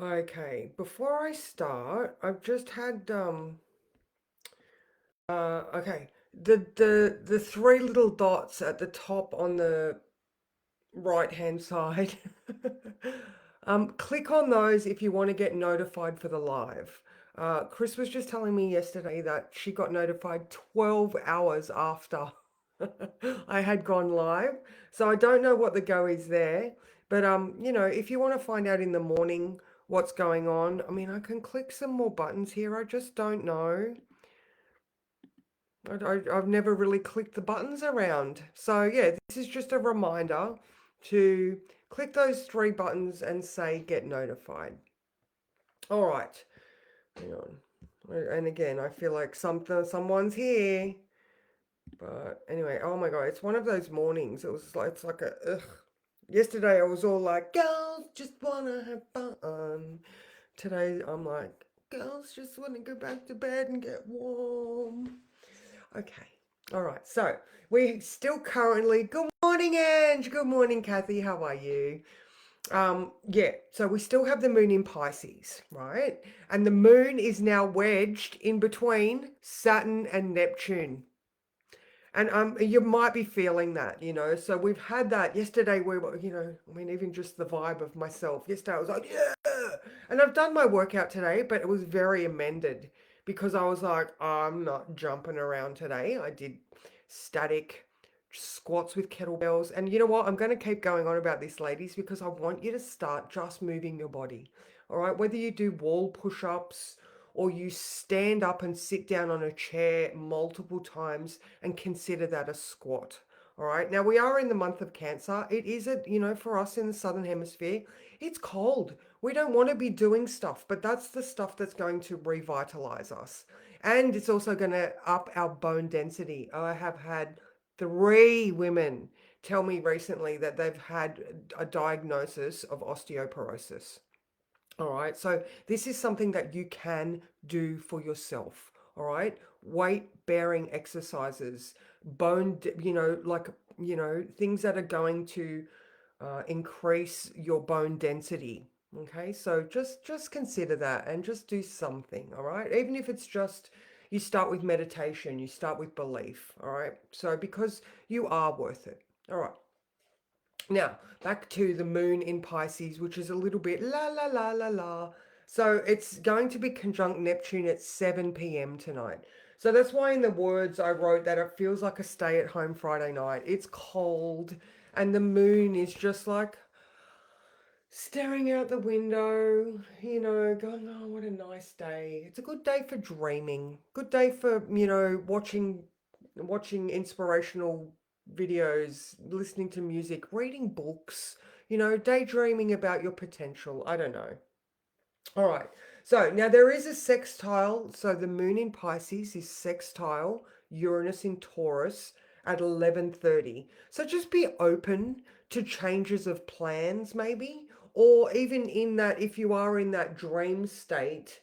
Okay, before I start, I've just had okay, the three little dots at the top on the right hand side. Click on those if you want to get notified for the live. Chris was just telling me yesterday that she got notified 12 hours after I had gone live. So I don't know what the go is there. But if you want to find out in the morning what's going on, I mean, I can click some more buttons here. I just don't know. I've never really clicked the buttons around. So yeah, this is just a reminder to click those three buttons and say get notified. All right, hang on. And again, I feel like someone's here. But anyway, oh my God, it's one of those mornings. It's like a ugh. Yesterday I was all like, girls just wanna have fun. Today I'm like, girls just wanna go back to bed and get warm. Okay. All right. So we still currently, good morning, Ange. Good morning, Kathy. How are you? Yeah, so we still have the moon in Pisces, right? And the moon is now wedged in between Saturn and Neptune. And you might be feeling that. So we've had that yesterday. We were, I mean, even just the vibe of myself. Yesterday, I was like, yeah. And I've done my workout today, but it was very amended because I was like, I'm not jumping around today. I did static squats with kettlebells. And you know what? I'm going to keep going on about this, ladies, because I want you to start just moving your body. All right. Whether you do wall push ups or you stand up and sit down on a chair multiple times and consider that a squat. All right. Now we are in the month of Cancer. It is for us in the Southern Hemisphere, it's cold. We don't want to be doing stuff, but that's the stuff that's going to revitalize us. And it's also going to up our bone density. I have had three women tell me recently that they've had a diagnosis of osteoporosis. All right. So this is something that you can do for yourself. All right. Weight bearing exercises, things that are going to increase your bone density. Okay. So just consider that and just do something. All right. Even if it's just you start with meditation, you start with belief. All right. So because you are worth it. All right. Now, back to the moon in Pisces, which is a little bit la la la la la. So it's going to be conjunct Neptune at 7 p.m. tonight. So that's why in the words I wrote that it feels like a stay at home Friday night. It's cold and the moon is just like staring out the window, going, oh, what a nice day. It's a good day for dreaming. Good day for, watching inspirational videos, listening to music, reading books, daydreaming about your potential. I don't know. All right. So now there is a sextile. So the moon in Pisces is sextile Uranus in Taurus at 11:30. So just be open to changes of plans maybe, or even in that if you are in that dream state,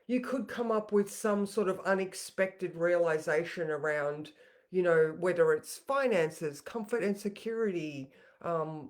you could come up with some sort of unexpected realization around, whether it's finances, comfort and security, um,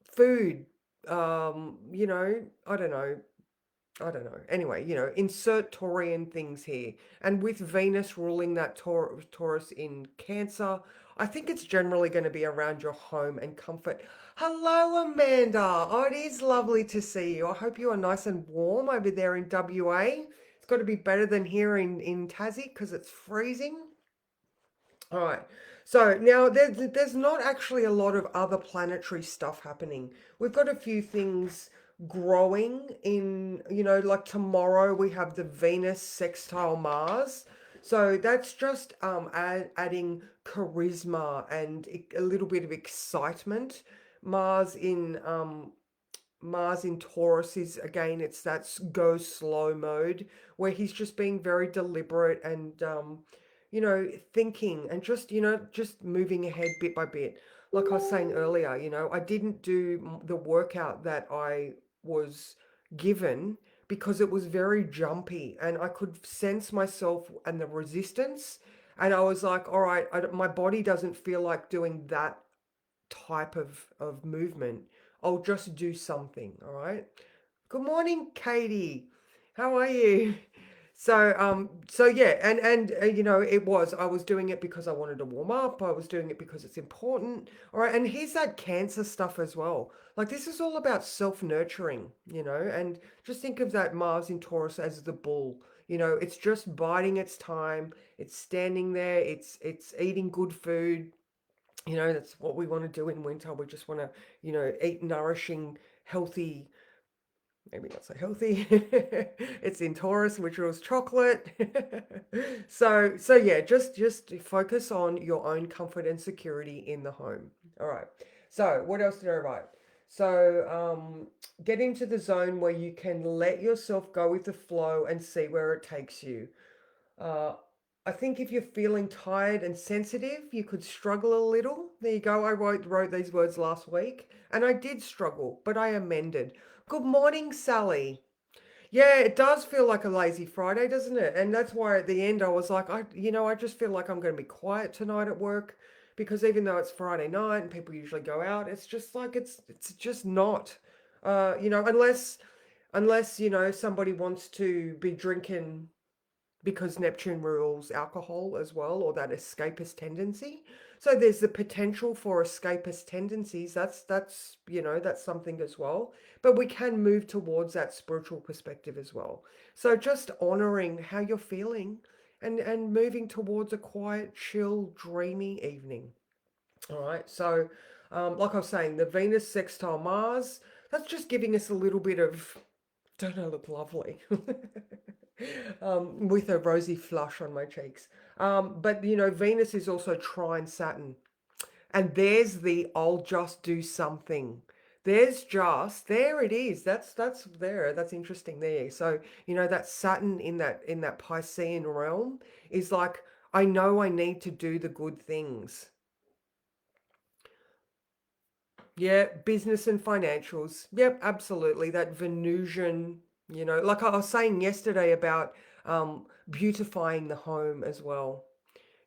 food, I don't know, Anyway, insert Taurian things here. And with Venus ruling that Taurus in Cancer, I think it's generally going to be around your home and comfort. Hello, Amanda. Oh, it is lovely to see you. I hope you are nice and warm over there in WA. It's got to be better than here in Tassie because it's freezing. All right. So now there's not actually a lot of other planetary stuff happening. We've got a few things growing in, like tomorrow we have the Venus sextile Mars. So that's just adding charisma and a little bit of excitement. Mars in Mars in Taurus is again, it's that go slow mode where he's just being very deliberate and thinking and just moving ahead bit by bit. Like I was saying earlier, I didn't do the workout that I was given because it was very jumpy and I could sense myself and the resistance. And I was like, all right, my body doesn't feel like doing that type of movement. I'll just do something, all right? Good morning, Katie. How are you? So yeah, and you know, I was doing it because I wanted to warm up. I was doing it because it's important. All right, and here's that Cancer stuff as well. Like this is all about self-nurturing, you know, and just think of that Mars in Taurus as the bull. You know, it's just biding its time. It's standing there. It's eating good food. You know, that's what we want to do in winter. We just want to, you know, eat nourishing, healthy, maybe not so healthy. It's in Taurus, which was chocolate. So yeah, just focus on your own comfort and security in the home. All right. So what else did I write? So get into the zone where you can let yourself go with the flow and see where it takes you. Uh, I think if you're feeling tired and sensitive, you could struggle a little. There you go. I wrote these words last week, and I did struggle, but I amended. Good morning, Sally. Yeah, it does feel like a lazy Friday, doesn't it? And that's why at the end I was like, I just feel like I'm going to be quiet tonight at work because even though it's Friday night and people usually go out, it's just like it's just not. Unless somebody wants to be drinking because Neptune rules alcohol as well, or that escapist tendency. So there's the potential for escapist tendencies. That's something as well. But we can move towards that spiritual perspective as well. So just honoring how you're feeling and moving towards a quiet, chill, dreamy evening. All right. So like I was saying, the Venus sextile Mars, that's just giving us a little bit of don't I look lovely? With a rosy flush on my cheeks. But Venus is also trine Saturn. And there's the I'll just do something. There it is. That's there. That's interesting there. So, that Saturn in that Piscean realm is like, I know I need to do the good things. Yeah, business and financials. Yep, absolutely. That Venusian, like I was saying yesterday about beautifying the home as well.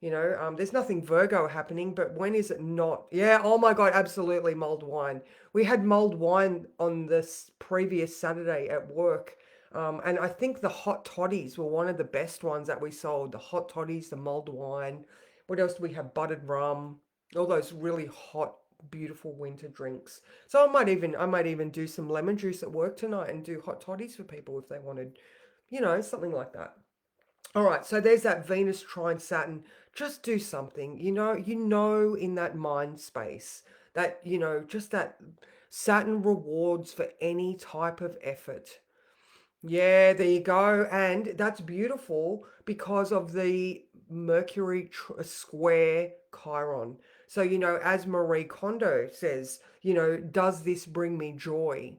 There's nothing Virgo happening, but when is it not? Yeah, oh my God, absolutely mulled wine. We had mulled wine on this previous Saturday at work. And I think the hot toddies were one of the best ones that we sold. The hot toddies, the mulled wine. What else do we have? Buttered rum, all those really hot, beautiful winter drinks. So I might even do some lemon juice at work tonight and do hot toddies for people if they wanted, something like that. All right, so there's that Venus trine Saturn. Just do something, in that mind space that, just that Saturn rewards for any type of effort. Yeah, there you go. And that's beautiful because of the Mercury square Chiron. So, as Marie Kondo says, does this bring me joy?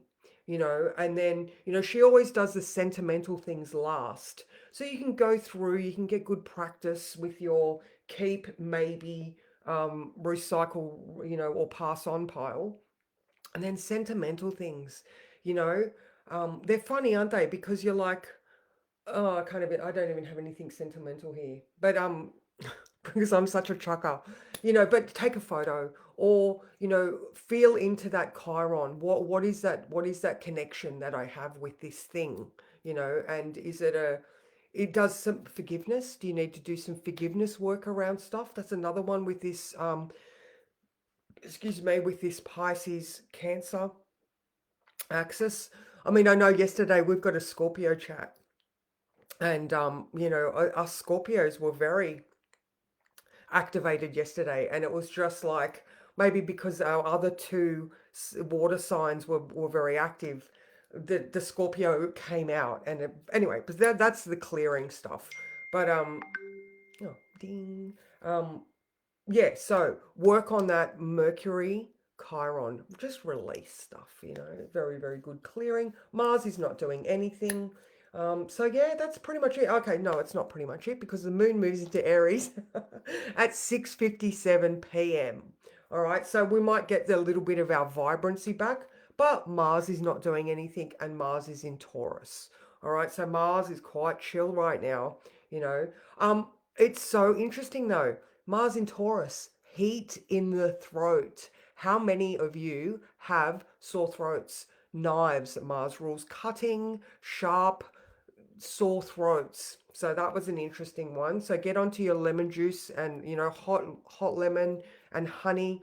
And then, she always does the sentimental things last. So you can go through, you can get good practice with your keep, maybe, recycle, or pass on pile. And then sentimental things, you know, they're funny, aren't they? Because you're like, oh, I don't even have anything sentimental here. But because I'm such a chucker, but take a photo or, feel into that Chiron. What is that connection that I have with this thing? And it does some forgiveness. Do you need to do some forgiveness work around stuff? That's another one with this excuse me, with this Pisces Cancer axis. I mean, I know yesterday we've got a Scorpio chat, and us Scorpios were very activated yesterday, and it was just like maybe because our other two water signs were very active, the Scorpio came out, and anyway, but that's the clearing stuff. But oh, ding. Um, Yeah, so work on that Mercury, Chiron, just release stuff, very, very good clearing. Mars is not doing anything. So yeah, that's pretty much it. Okay, no, it's not pretty much it because the moon moves into Aries at 6:57 p.m. All right, so we might get a little bit of our vibrancy back, but Mars is not doing anything and Mars is in Taurus. All right, so Mars is quite chill right now, you know. Um, it's so interesting though. Mars in Taurus, heat in the throat. How many of you have sore throats? knives that Mars rules, cutting, sharp, sore throats. So that was an interesting one. So get onto your lemon juice and, hot lemon and honey.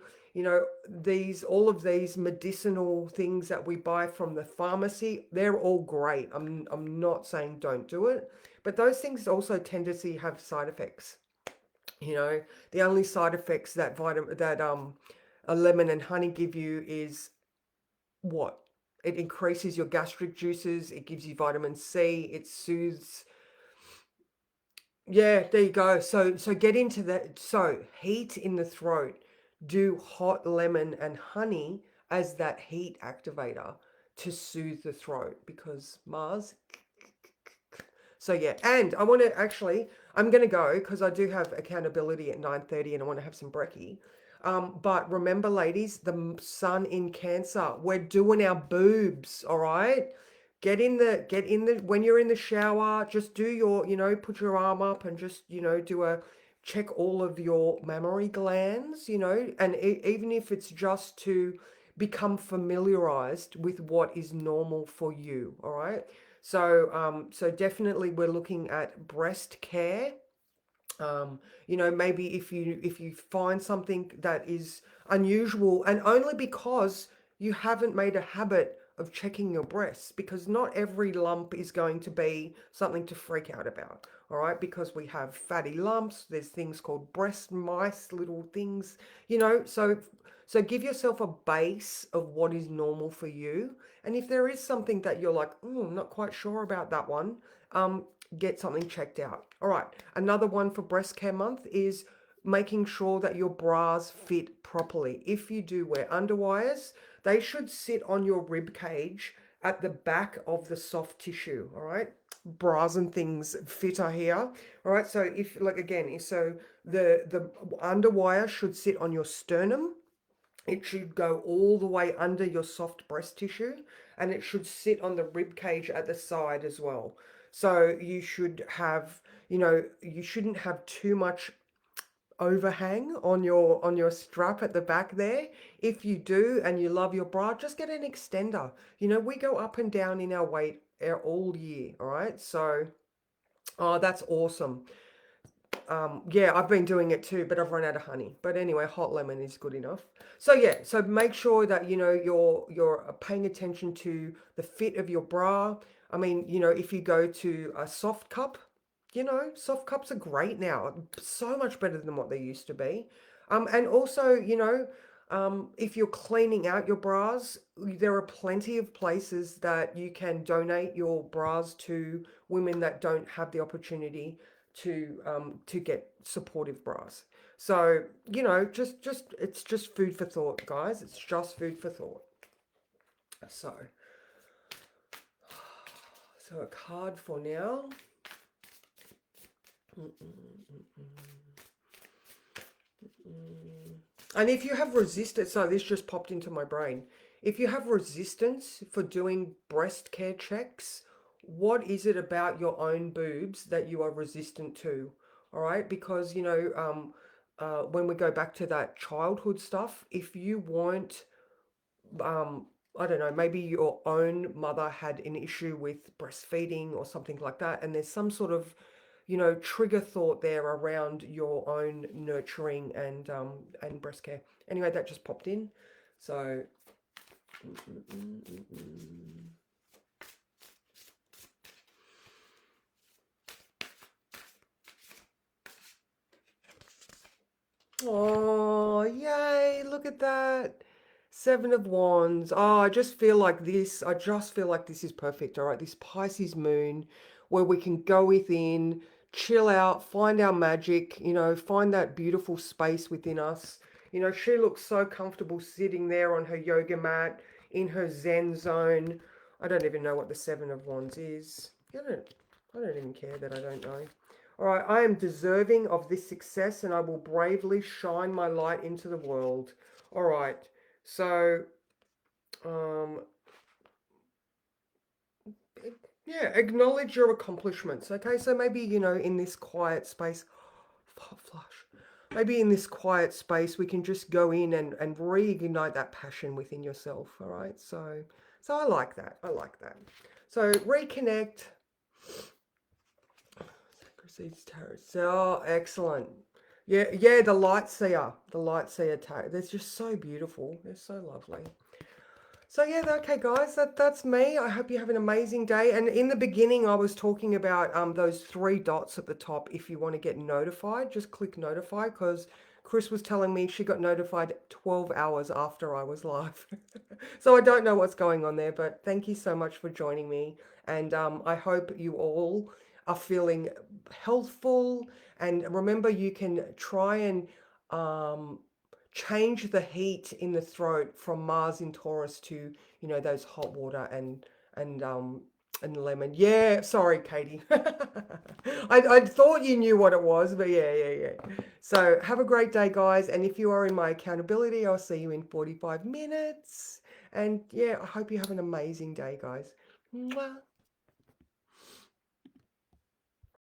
These all of these medicinal things that we buy from the pharmacy, they're all great. I'm not saying don't do it, but those things also tend to have side effects. You know, the only side effects that a lemon and honey give you is what? It increases your gastric juices, it gives you vitamin C, it soothes. Yeah, there you go. So get into that. So heat in the throat, do hot lemon and honey as that heat activator to soothe the throat because Mars. So yeah, and I want to actually, I'm going to go because I do have accountability at 9:30 and I want to have some brekkie. But remember, ladies, the sun in Cancer, we're doing our boobs, all right? When you're in the shower, just do your, put your arm up and just, check all of your mammary glands, and even if it's just to become familiarized with what is normal for you, all right? So definitely we're looking at breast care. Maybe if you find something that is unusual, and only because you haven't made a habit of checking your breasts, because not every lump is going to be something to freak out about. All right, because we have fatty lumps, there's things called breast mice, little things, so give yourself a base of what is normal for you. And if there is something that you're like, I'm not quite sure about that one, um, get something checked out. All right. Another one for breast care month is making sure that your bras fit properly. If you do wear underwires, they should sit on your rib cage at the back of the soft tissue. All right. Bras and things fit are here. All right. So if like again, so the underwire should sit on your sternum. It should go all the way under your soft breast tissue and it should sit on the rib cage at the side as well. So you shouldn't have too much overhang on your strap at the back there. If you do and you love your bra, just get an extender. We go up and down in our weight all year, all right? So, oh, that's awesome. Yeah, I've been doing it too, but I've run out of honey. But anyway, hot lemon is good enough. So yeah, so make sure that you're paying attention to the fit of your bra. I mean, if you go to a soft cup, soft cups are great now. So much better than what they used to be. And also, if you're cleaning out your bras, there are plenty of places that you can donate your bras to women that don't have the opportunity to get supportive bras. So just it's just food for thought, guys. It's just food for thought. So so a card for now. And if you have resistance, so this just popped into my brain. If you have resistance for doing breast care checks, what is it about your own boobs that you are resistant to? All right, because when we go back to that childhood stuff, if you weren't I don't know, maybe your own mother had an issue with breastfeeding or something like that, and there's some sort of, trigger thought there around your own nurturing and breast care. Anyway, that just popped in. So oh, yay, look at that. Seven of Wands. Oh, I just feel like this. I just feel like this is perfect. All right. This Pisces moon where we can go within, chill out, find our magic, find that beautiful space within us. She looks so comfortable sitting there on her yoga mat in her Zen zone. I don't even know what the Seven of Wands is. I don't even care that I don't know. All right, I am deserving of this success and I will bravely shine my light into the world. All right, so, um, yeah, acknowledge your accomplishments. Okay, so maybe, in this quiet space, hot flush. Maybe in this quiet space, we can just go in and reignite that passion within yourself. All right, so So I like that. I like that. So reconnect. Sacred Seeds Tarot. So excellent. Yeah, yeah, the light seer. The light seer tarot. They're just so beautiful. They're so lovely. So yeah, okay, guys, that's me. I hope you have an amazing day. And in the beginning, I was talking about those three dots at the top. If you want to get notified, just click notify because Chris was telling me she got notified 12 hours after I was live. So I don't know what's going on there, but thank you so much for joining me. And I hope you all are feeling healthful. And remember, you can try and um, change the heat in the throat from Mars in Taurus to, you know, those hot water and lemon. Yeah, sorry, Katie. I thought you knew what it was, but yeah. So have a great day, guys. And if you are in my accountability, I'll see you in 45 minutes. And yeah, I hope you have an amazing day, guys. Mwah.